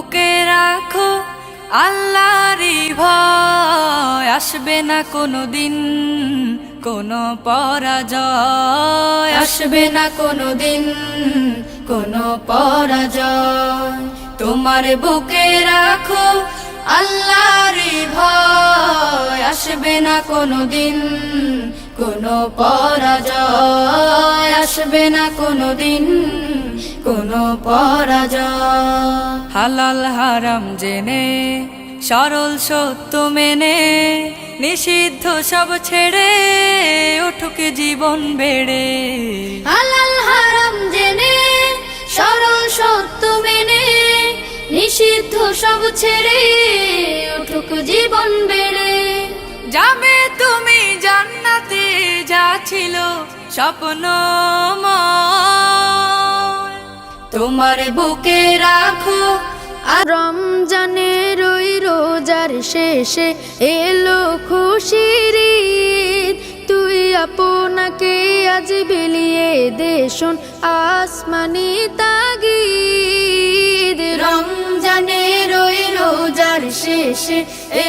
বুকে রাখো আল্লাহরই ভয়, আসবে না কোনো দিন কোনো পরাজয়, আসবে না কোনো দিন কোনো পরাজয়। তোমার বুকে রাখো আল্লাহরই ভয়, আসবে না কোনো দিন কোনো পরাজয়, আসবে না কোনো দিন কোনো পরাজয়। হালাল হারাম জেনে সরল সত্য মেনে নিষিদ্ধ সব ছেড়ে উঠুক জীবন বেড়ে। হালাল হারাম জেনে সরল সত্য মেনে নিষিদ্ধ সব ছেড়ে উঠুক জীবন বেড়ে। যাবে তুমি জান্নাতে যা ছিল স্বপ্নময়, তোমার বুকে রাখো রমজানের ওই রোজার শেষে এলো খুশির ঈদ। তুই আপনাকে আজ বিলিয়ে দে শোন আসমানি তাগিদ। রমজানের ওই রোজার শেষে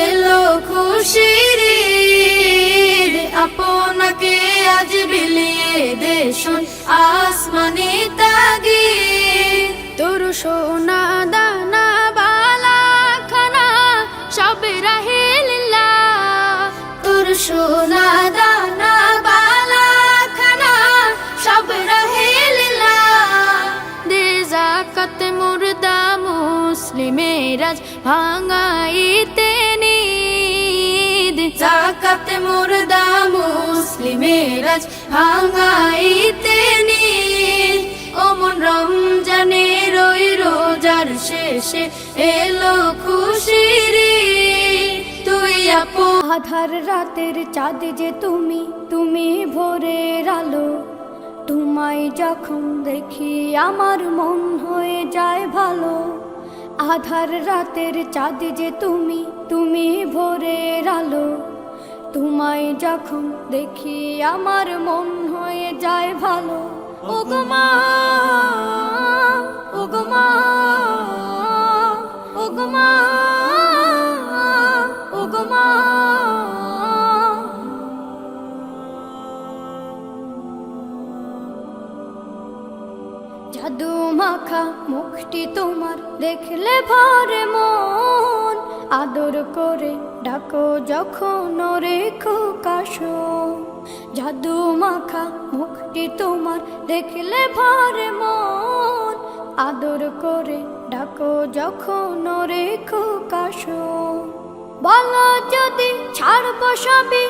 এলো খুশির ঈদ। আপনাকে আজ বিলিয়ে দে শোন আসমানি তাগিদ। তোর সোনা দানা বালা খানা সব রাহে লিল্লাহ। তোর সোনা দানা বালা খানা সব রাহে লিল্লাহ। দে যাকাত মুর্দা মুসলিমের আজ ভাঙাইতে নিদ। যাকাত মুর্দা মুসলিমের আজ ভাঙাইতে নিদ। ওমন রমজানের ওই রোজার শেষে এলো খুশির ঈদ। তুই আধার রাতের চাঁদ যে তুমি, তুমি ভোরের আলো। তোমায় যখন দেখি আমার মন হয়ে যায় ভালো। আধার রাতের চাঁদ যে তুমি, তুমি ভোরের আলো। তোমায় যখন দেখি আমার মন হয়ে যায় ভালো। ওগো মা, ওগো মা, ওগো মা, ওগো মা। জাদু মাখা মুখটি তোমার দেখলে ভরে মন। আদর করে ডাকো যখন রেখো কাশো। জাদু মাখা মুখটি তোমার দেখলে ভরে মন। আদর করে ডাকো যখন রেখো কাশো। বলো যদি ছাড়বো সবই